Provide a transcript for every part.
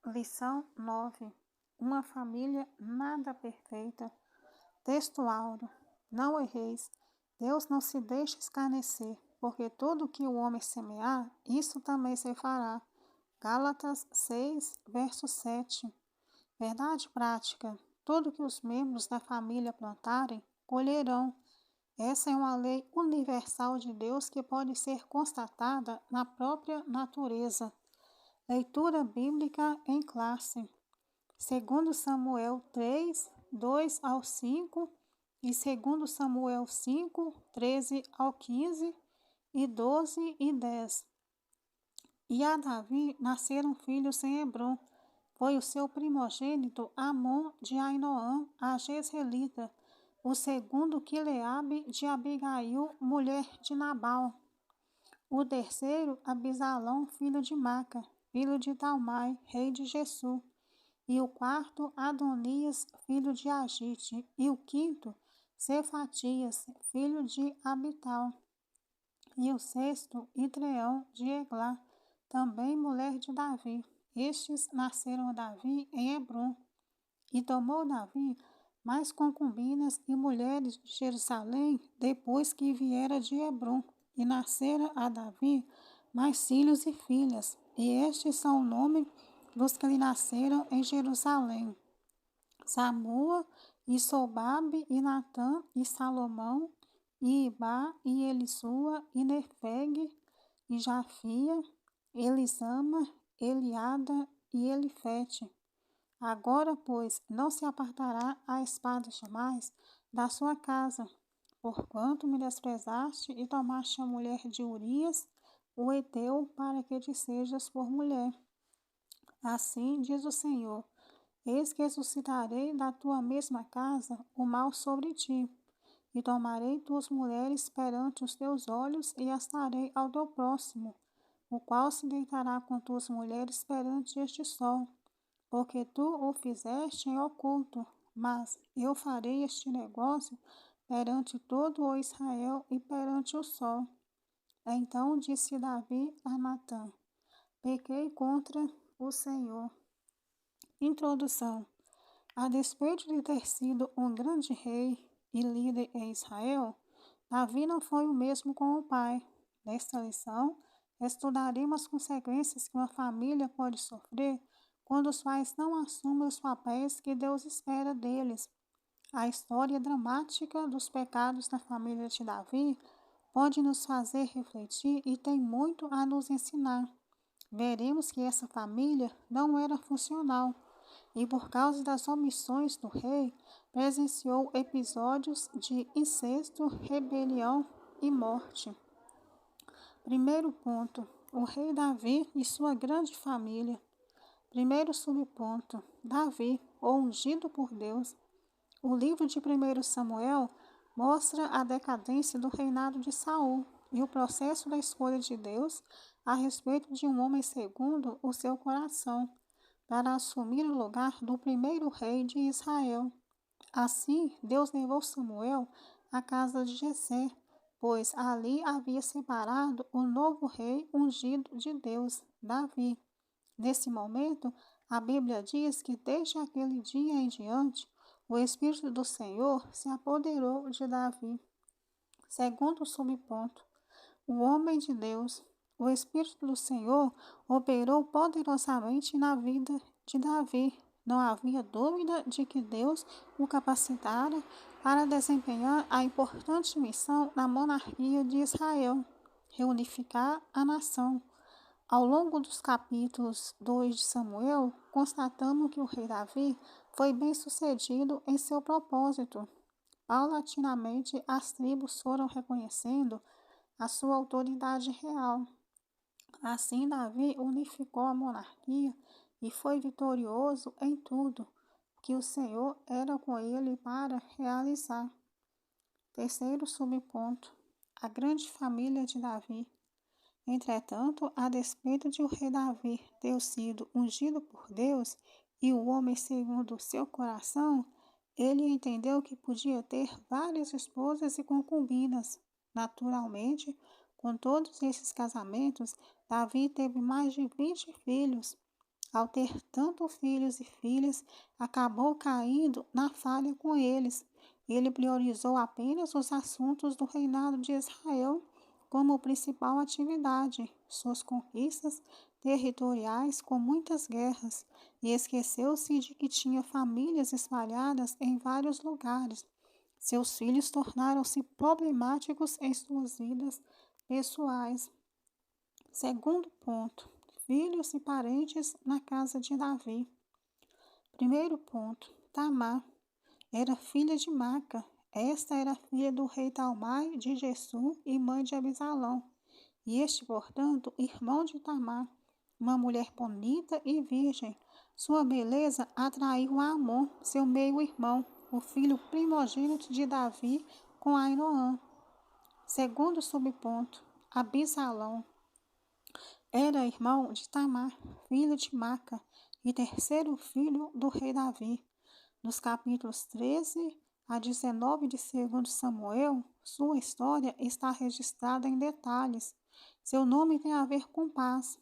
Lição 9. Uma família nada perfeita. Texto áureo. Não erreis. Deus não se deixa escarnecer, porque tudo que o homem semear, isso também se fará. Gálatas 6, verso 7. Verdade prática. Tudo que os membros da família plantarem, colherão. Essa é uma lei universal de Deus que pode ser constatada na própria natureza. Leitura bíblica em classe. Segundo Samuel 3, 2 ao 5 e segundo Samuel 5, 13 ao 15 e 12 e 10. E a Davi nasceram filhos em Hebrom. Foi o seu primogênito Amon de Ainoã, a Jezreelita, o segundo Quileabe de Abigail, mulher de Nabal. O terceiro, Abisalão, filho de Maca, filho de Talmai, rei de Gesur. E o quarto, Adonias, filho de Agite. E o quinto, Cefatias, filho de Abital. E o sexto, Itreão de Eglá, também mulher de Davi. Estes nasceram a Davi em Hebrom. E tomou Davi mais concubinas e mulheres de Jerusalém depois que viera de Hebrom. E nascera a Davi mais filhos e filhas. E estes são o nome dos que lhe nasceram em Jerusalém: Samua, e Sobabe, e Natã, e Salomão, e Ibá, e Elisua, e Nefeg, e Jafia, Elisama, Eliada e Elifete. Agora, pois, não se apartará a espada jamais da sua casa, porquanto me desprezaste e tomaste a mulher de Urias, o heteu, para que te sejas por mulher. Assim diz o Senhor: eis que suscitarei da tua mesma casa o mal sobre ti, e tomarei tuas mulheres perante os teus olhos, e as darei ao teu próximo, o qual se deitará com tuas mulheres perante este sol, porque tu o fizeste em oculto, mas eu farei este negócio perante todo o Israel e perante o sol. Então disse Davi a Natã: pequei contra o Senhor. Introdução. A despeito de ter sido um grande rei e líder em Israel, Davi não foi o mesmo com o pai. Nesta lição, estudaremos as consequências que uma família pode sofrer quando os pais não assumem os papéis que Deus espera deles. A história dramática dos pecados da família de Davi pode nos fazer refletir e tem muito a nos ensinar. Veremos que essa família não era funcional e, por causa das omissões do rei, presenciou episódios de incesto, rebelião e morte. Primeiro ponto: o rei Davi e sua grande família. Primeiro subponto: Davi, o ungido por Deus. O livro de 1 Samuel mostra a decadência do reinado de Saul e o processo da escolha de Deus a respeito de um homem segundo o seu coração, para assumir o lugar do primeiro rei de Israel. Assim, Deus levou Samuel à casa de Jessé, pois ali havia separado o novo rei ungido de Deus, Davi. Nesse momento, a Bíblia diz que desde aquele dia em diante, o Espírito do Senhor se apoderou de Davi. Segundo subponto: o homem de Deus. O Espírito do Senhor operou poderosamente na vida de Davi. Não havia dúvida de que Deus o capacitara para desempenhar a importante missão na monarquia de Israel: reunificar a nação. Ao longo dos capítulos 2 de Samuel, constatamos que o rei Davi foi bem-sucedido em seu propósito. Paulatinamente, as tribos foram reconhecendo a sua autoridade real. Assim, Davi unificou a monarquia e foi vitorioso em tudo que o Senhor era com ele para realizar. Terceiro subponto: a grande família de Davi. Entretanto, a despeito de o rei Davi ter sido ungido por Deus e o homem segundo o seu coração, ele entendeu que podia ter várias esposas e concubinas. Naturalmente, com todos esses casamentos, Davi teve mais de 20 filhos. Ao ter tanto filhos e filhas, acabou caindo na falha com eles. Ele priorizou apenas os assuntos do reinado de Israel como principal atividade, suas conquistas territoriais com muitas guerras, e esqueceu-se de que tinha famílias espalhadas em vários lugares. Seus filhos tornaram-se problemáticos em suas vidas pessoais. Segundo ponto, filhos e parentes na casa de Davi. Primeiro ponto, Tamar era filha de Maca. Esta era filha do rei Talmai de Gesur e mãe de Abisalão. E este, portanto, irmão de Tamar, uma mulher bonita e virgem. Sua beleza atraiu a Amon, seu meio-irmão, o filho primogênito de Davi, com Ainoã. Segundo subponto, Abisalão era irmão de Tamar, filho de Maca, e terceiro filho do rei Davi. Nos capítulos 13 a 19 de 2 Samuel, sua história está registrada em detalhes. Seu nome tem a ver com paz,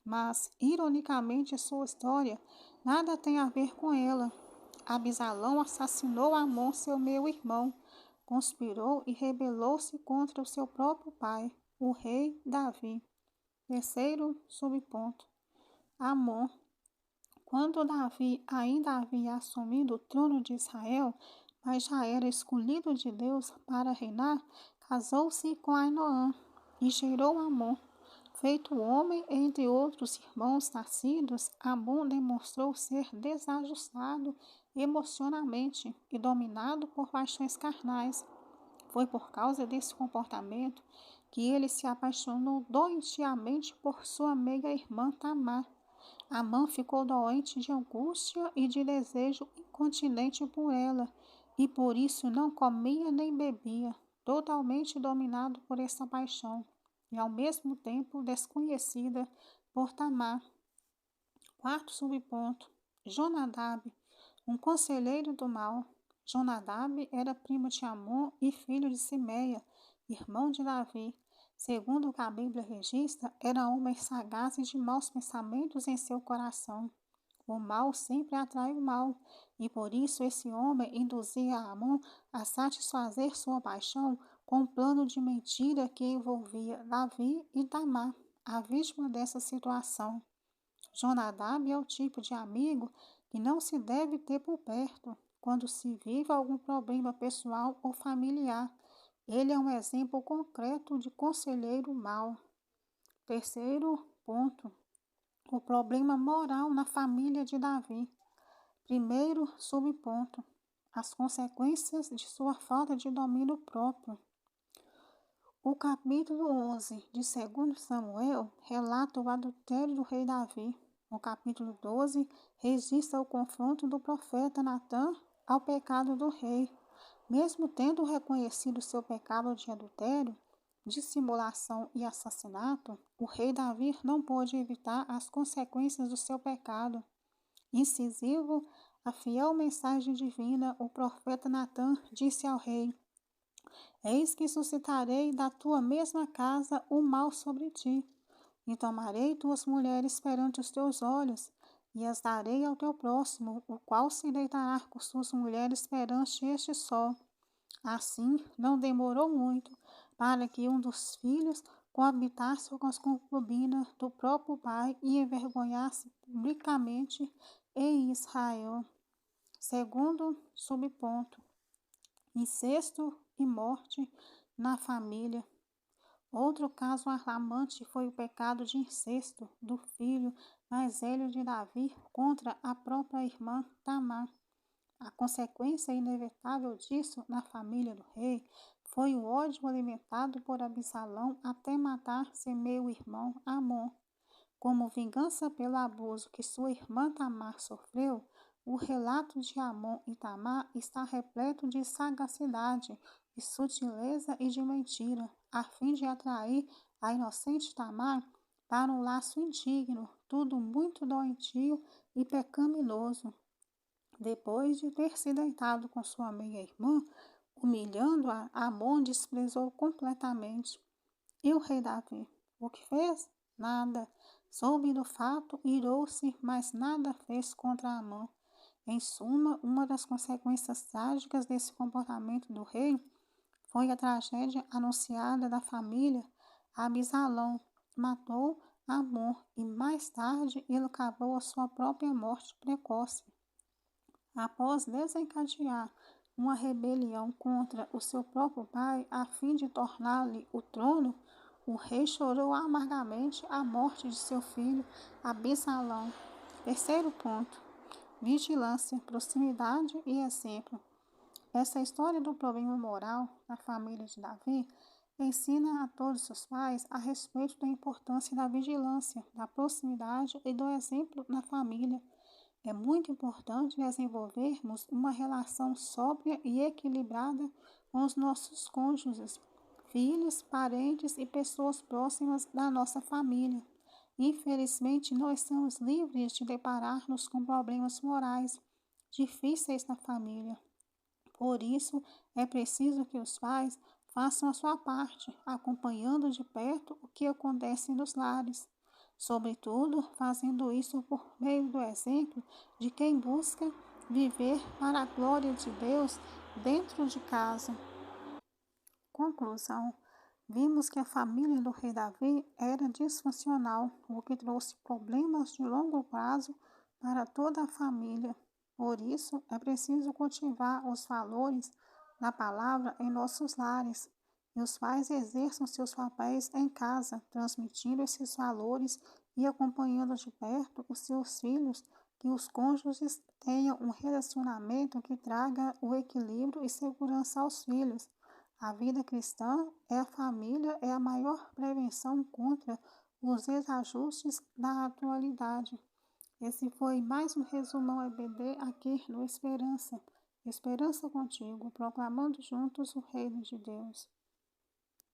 mas, ironicamente, sua história nada tem a ver com ela. Abisalão assassinou Amon, seu meio-irmão, conspirou e rebelou-se contra o seu próprio pai, o rei Davi. Terceiro subponto, Amon. Quando Davi ainda havia assumido o trono de Israel, mas já era escolhido de Deus para reinar, casou-se com Ainoã e gerou Amon. Feito homem entre outros irmãos nascidos, Amon demonstrou ser desajustado emocionalmente e dominado por paixões carnais. Foi por causa desse comportamento que ele se apaixonou doentiamente por sua meia-irmã Tamar. Amã ficou doente de angústia e de desejo incontinente por ela, e por isso não comia nem bebia, totalmente dominado por essa paixão, e ao mesmo tempo desconhecida por Tamar. Quarto subponto, Jonadab, um conselheiro do mal. Jonadab era primo de Amon e filho de Simeia, irmão de Davi. Segundo o que a Bíblia registra, era homem sagaz e de maus pensamentos em seu coração. O mal sempre atrai o mal, e por isso esse homem induzia Amon a satisfazer sua paixão com um plano de mentira que envolvia Davi e Tamar, a vítima dessa situação. Jonadab é o tipo de amigo que não se deve ter por perto quando se vive algum problema pessoal ou familiar. Ele é um exemplo concreto de conselheiro mau. Terceiro ponto, o problema moral na família de Davi. Primeiro subponto, as consequências de sua falta de domínio próprio. O capítulo 11 de 2 Samuel relata o adultério do rei Davi. O capítulo 12 registra o confronto do profeta Natã ao pecado do rei. Mesmo tendo reconhecido seu pecado de adultério, dissimulação e assassinato, o rei Davi não pôde evitar as consequências do seu pecado. Incisivo à fiel mensagem divina, o profeta Natã disse ao rei: Eis que suscitarei da tua mesma casa o mal sobre ti, e tomarei tuas mulheres perante os teus olhos, e as darei ao teu próximo, o qual se deitará com suas mulheres perante este sol. Assim, não demorou muito para que um dos filhos coabitasse com as concubinas do próprio pai e envergonhasse publicamente em Israel. Segundo subponto, incesto e morte na família. Outro caso alarmante foi o pecado de incesto do filho mais velho de Davi contra a própria irmã Tamar. A consequência inevitável disso na família do rei foi o ódio alimentado por Absalão até matar seu meio-irmão Amon. Como vingança pelo abuso que sua irmã Tamar sofreu, o relato de Amon e Tamar está repleto de sagacidade, de sutileza e de mentira, a fim de atrair a inocente Tamar para um laço indigno, tudo muito doentio e pecaminoso. Depois de ter se deitado com sua meia-irmã, humilhando-a, Amon desprezou completamente. E o rei Davi? O que fez? Nada. Soube do fato, irou-se, mas nada fez contra Amã. Em suma, uma das consequências trágicas desse comportamento do rei foi a tragédia anunciada da família Abisalão. Matou Amon e mais tarde ele acabou a sua própria morte precoce. Após desencadear uma rebelião contra o seu próprio pai a fim de tornar-lhe o trono, o rei chorou amargamente a morte de seu filho Absalão. Terceiro ponto: vigilância, proximidade e exemplo. Essa história do problema moral na família de Davi ensina a todos os pais a respeito da importância da vigilância, da proximidade e do exemplo na família. É muito importante desenvolvermos uma relação sóbria e equilibrada com os nossos cônjuges, filhos, parentes e pessoas próximas da nossa família. Infelizmente, nós somos livres de deparar-nos com problemas morais difíceis na família. Por isso, é preciso que os pais façam a sua parte, acompanhando de perto o que acontece nos lares. Sobretudo, fazendo isso por meio do exemplo de quem busca viver para a glória de Deus dentro de casa. Conclusão: vimos que a família do rei Davi era disfuncional, o que trouxe problemas de longo prazo para toda a família. Por isso, é preciso cultivar os valores da palavra em nossos lares, e os pais exerçam seus papéis em casa, transmitindo esses valores e acompanhando de perto os seus filhos, que os cônjuges tenham um relacionamento que traga o equilíbrio e segurança aos filhos. A vida cristã é a família, é a maior prevenção contra os desajustes da atualidade. Esse foi mais um resumão EBD aqui no Esperança. Esperança contigo, proclamando juntos o reino de Deus.